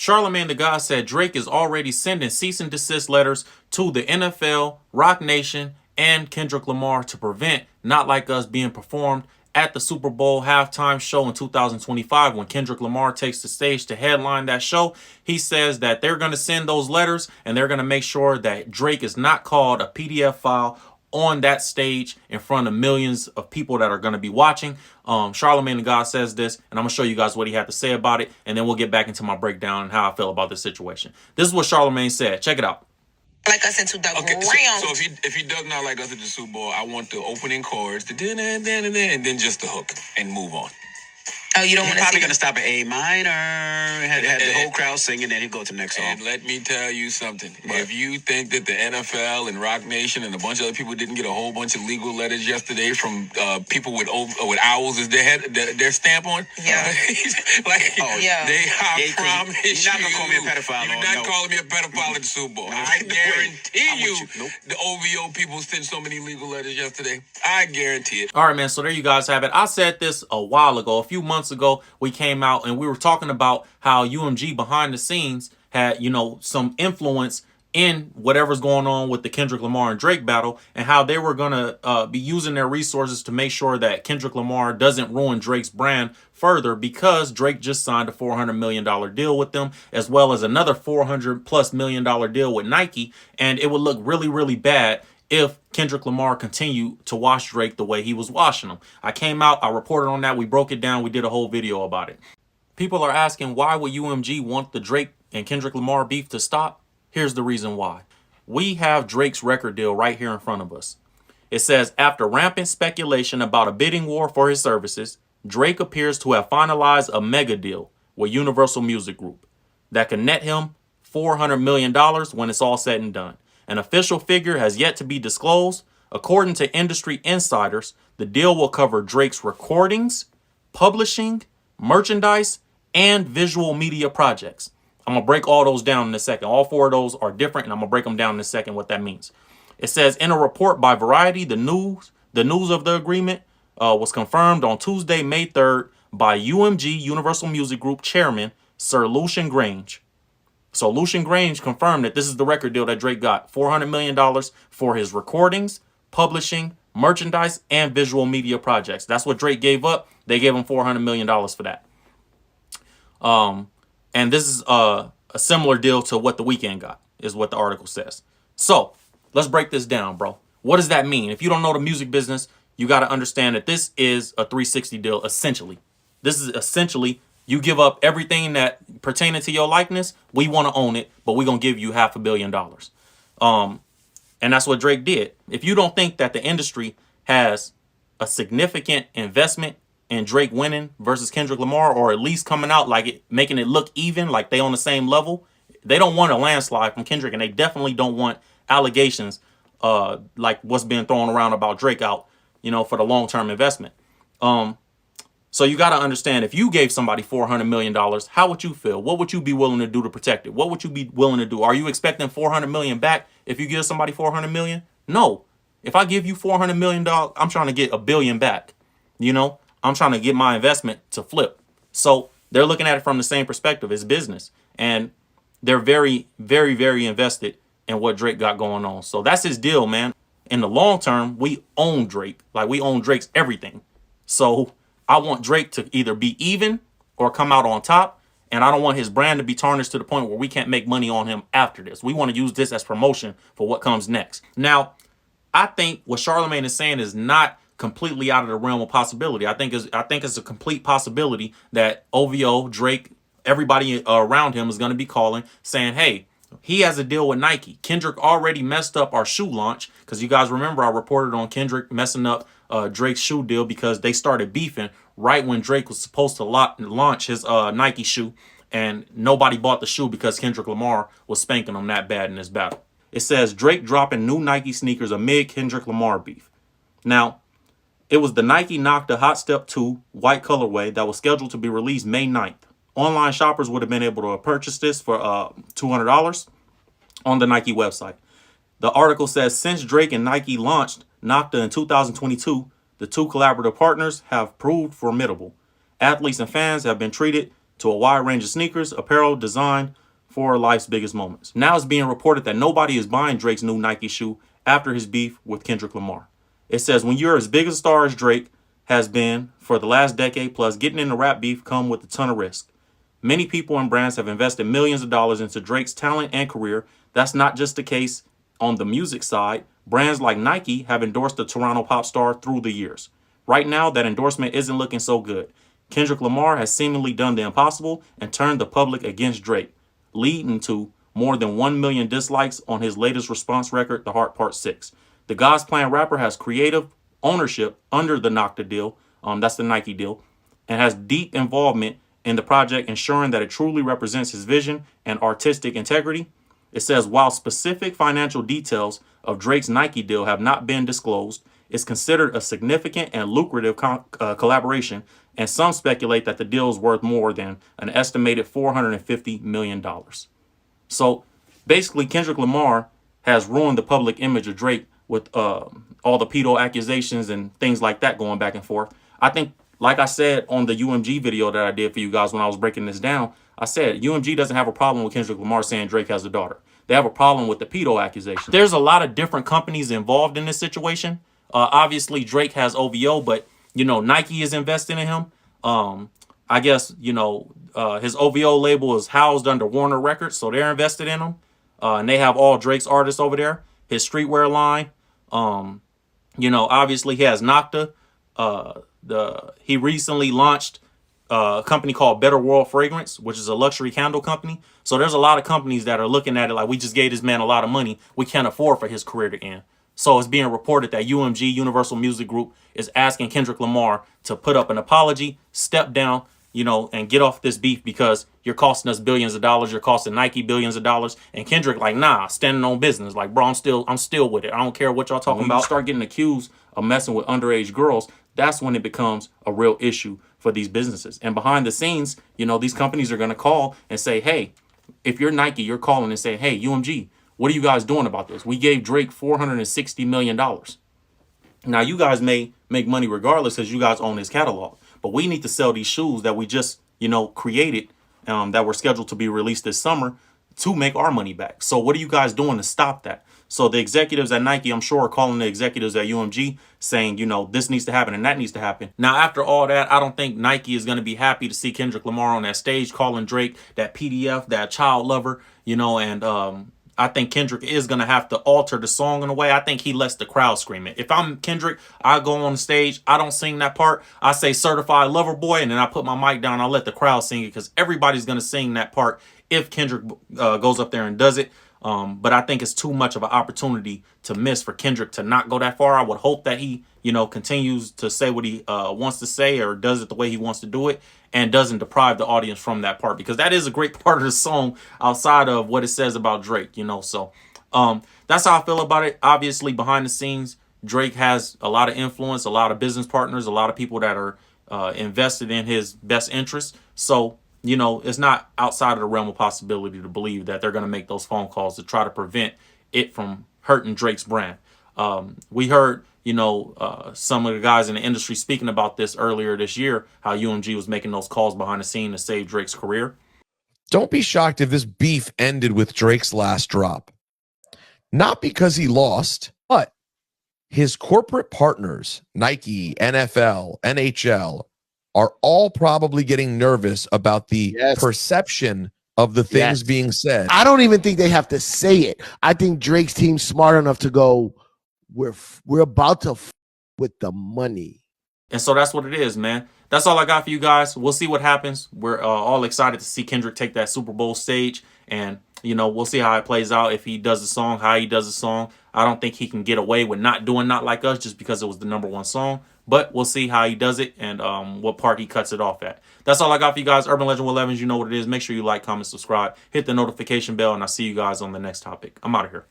Charlamagne the God said Drake is already sending cease and desist letters to the NFL, Roc Nation, and Kendrick Lamar to prevent Not Like Us being performed at the Super Bowl halftime show in 2025 when Kendrick Lamar takes the stage to headline that show. He says that they're going to send those letters and they're going to make sure that Drake is not called a PDF file on that stage in front of millions of people that are going to be watching. Charlamagne the God says this, and I'm going to show you guys what he had to say about it, and then we'll get back into my breakdown and how I feel about this situation. This is what Charlamagne said. Check it out. Like us into the ground. So if he does Not Like Us at the Super Bowl, I want the opening chords, the and then just the hook and move on. Oh, you don't want to probably going to stop at A minor, had the whole crowd singing, then he'll go to the next song. And let me tell you something. What? If you think that the NFL and Roc Nation and a bunch of other people didn't get a whole bunch of legal letters yesterday from people with owls as their stamp on, yeah, I promise you're not going to call me a pedophile. You're not calling me a pedophile at the Super Bowl. I guarantee you, the OVO people sent so many legal letters yesterday. I guarantee it. All right, man. So there you guys have it. I said this a while ago, a few months ago. We came out and we were talking about how UMG behind the scenes had, some influence in whatever's going on with the Kendrick Lamar and Drake battle, and how they were going to be using their resources to make sure that Kendrick Lamar doesn't ruin Drake's brand further, because Drake just signed a $400 million deal with them, as well as another $400+ million deal with Nike. And it would look really, really bad if Kendrick Lamar continued to wash Drake the way he was washing him. I came out, I reported on that, we broke it down, we did a whole video about it. People are asking, why would UMG want the Drake and Kendrick Lamar beef to stop? Here's the reason why. We have Drake's record deal right here in front of us. It says, after rampant speculation about a bidding war for his services, Drake appears to have finalized a mega deal with Universal Music Group that can net him $400 million when it's all said and done. An official figure has yet to be disclosed. According to industry insiders, the deal will cover Drake's recordings, publishing, merchandise, and visual media projects. I'm going to break all those down in a second. All four of those are different, and I'm going to break them down in a second what that means. It says, in a report by Variety, the news of the agreement was confirmed on Tuesday, May 3rd by UMG, Universal Music Group chairman, Sir Lucian Grange. So Lucian Grange confirmed that this is the record deal that Drake got. $400 million for his recordings, publishing, merchandise, and visual media projects. That's what Drake gave up. They gave him $400 million for that. And this is a similar deal to what The Weeknd got, is what the article says. So let's break this down, bro. What does that mean? If you don't know the music business, you got to understand that this is a 360 deal, essentially. This is essentially, you give up everything that pertaining to your likeness. We want to own it, but we're going to give you $500 million. And that's what Drake did. If you don't think that the industry has a significant investment in Drake winning versus Kendrick Lamar, or at least coming out like it, making it look even, like they on the same level, they don't want a landslide from Kendrick, and they definitely don't want allegations like what's being thrown around about Drake out, for the long-term investment. So you got to understand, if you gave somebody $400 million, how would you feel? What would you be willing to do to protect it? What would you be willing to do? Are you expecting $400 million back if you give somebody $400 million? No. If I give you $400 million, I'm trying to get $1 billion back. I'm trying to get my investment to flip. So they're looking at it from the same perspective. It's business. And they're very, very, very invested in what Drake got going on. So that's his deal, man. In the long term, we own Drake. Like, we own Drake's everything. So I want Drake to either be even or come out on top. And I don't want his brand to be tarnished to the point where we can't make money on him after this. We want to use this as promotion for what comes next. Now, I think what Charlamagne is saying is not completely out of the realm of possibility. I think it's a complete possibility that OVO, Drake, everybody around him is going to be calling saying, hey, he has a deal with Nike. Kendrick already messed up our shoe launch, because you guys remember I reported on Kendrick messing up Drake's shoe deal because they started beefing right when Drake was supposed to launch his Nike shoe, and nobody bought the shoe because Kendrick Lamar was spanking them that bad in this battle. It says Drake dropping new Nike sneakers amid Kendrick Lamar beef. Now, it was the Nike Nocta Hot Step 2 white colorway that was scheduled to be released May 9th. Online shoppers would have been able to purchase this for $200 on the Nike website. The article says, since Drake and Nike launched Nocta in 2022, the two collaborative partners have proved formidable. Athletes and fans have been treated to a wide range of sneakers, apparel, design for life's biggest moments. Now it's being reported that nobody is buying Drake's new Nike shoe after his beef with Kendrick Lamar. It says, when you're as big a star as Drake has been for the last decade plus, getting into rap beef come with a ton of risk. Many people and brands have invested millions of dollars into Drake's talent and career. That's not just the case on the music side. Brands like Nike have endorsed the Toronto pop star through the years. Right now, that endorsement isn't looking so good. Kendrick Lamar has seemingly done the impossible and turned the public against Drake, leading to more than 1 million dislikes on his latest response record, The Heart Part 6. The God's Plan rapper has creative ownership under the NOCTA deal, that's the Nike deal, and has deep involvement in the project, ensuring that it truly represents his vision and artistic integrity. It says, while specific financial details of Drake's Nike deal have not been disclosed, it's considered a significant and lucrative collaboration, and some speculate that the deal is worth more than an estimated $450 million. So basically, Kendrick Lamar has ruined the public image of Drake with all the pedo accusations and things like that going back and forth. I think, like I said on the UMG video that I did for you guys when I was breaking this down, I said UMG doesn't have a problem with Kendrick Lamar saying Drake has a daughter. They have a problem with the pedo accusation. There's a lot of different companies involved in this situation. Obviously, Drake has OVO, but, you know, Nike is investing in him. I guess, you know, his OVO label is housed under Warner Records, so they're invested in him. And they have all Drake's artists over there. His streetwear line. You know, obviously he has NOCTA. He recently launched a company called Better World Fragrance, which is a luxury candle company. So there's a lot of companies that are looking at it like, we just gave this man a lot of money. We can't afford for his career to end. So it's being reported that UMG, Universal Music Group, is asking Kendrick Lamar to put up an apology, step down, you know, and get off this beef because you're costing us billions of dollars. You're costing Nike billions of dollars. And Kendrick like, nah, standing on business. Like, bro, I'm still with it. I don't care what y'all talking about. You start getting accused of messing with underage girls, that's when it becomes a real issue for these businesses. And behind the scenes, you know, these companies are going to call and say, hey, if you're Nike, you're calling and saying, hey, UMG, what are you guys doing about this? We gave Drake $460 million. Now, you guys may make money regardless because you guys own his catalog. But we need to sell these shoes that we just, you know, created, that were scheduled to be released this summer to make our money back. So what are you guys doing to stop that? So the executives at Nike, I'm sure, are calling the executives at UMG saying, you know, this needs to happen and that needs to happen. Now, after all that, I don't think Nike is going to be happy to see Kendrick Lamar on that stage calling Drake that PDF, that child lover, you know, and I think Kendrick is going to have to alter the song in a way. I think he lets the crowd scream it. If I'm Kendrick, I go on the stage, I don't sing that part. I say certified lover boy, and then I put my mic down. I let the crowd sing it because everybody's going to sing that part if Kendrick goes up there and does it. But I think it's too much of an opportunity to miss for Kendrick to not go that far. I would hope that he, you know, continues to say what he wants to say or does it the way he wants to do it and doesn't deprive the audience from that part, because that is a great part of the song outside of what it says about Drake, you know. So that's how I feel about it. Obviously, behind the scenes, Drake has a lot of influence, a lot of business partners, a lot of people that are invested in his best interests. So, you know, it's not outside of the realm of possibility to believe that they're going to make those phone calls to try to prevent it from hurting Drake's brand. We heard, you know, some of the guys in the industry speaking about this earlier this year, how UMG was making those calls behind the scene to save Drake's career. Don't be shocked if this beef ended with Drake's last drop. Not because he lost, but his corporate partners, Nike, NFL, NHL, are all probably getting nervous about the perception of the things being said. I don't even think they have to say it. I think Drake's team's smart enough to go, we're about to with the money. And so that's what it is, man. That's all I got for you guys. We'll see what happens. We're all excited to see Kendrick take that Super Bowl stage. And, you know, we'll see how it plays out. If he does the song, how he does the song. I don't think he can get away with not doing Not Like Us just because it was the #1 song. But we'll see how he does it and what part he cuts it off at. That's all I got for you guys. Urban Legend 11s, you know what it is. Make sure you like, comment, subscribe, hit the notification bell, and I'll see you guys on the next topic. I'm out of here.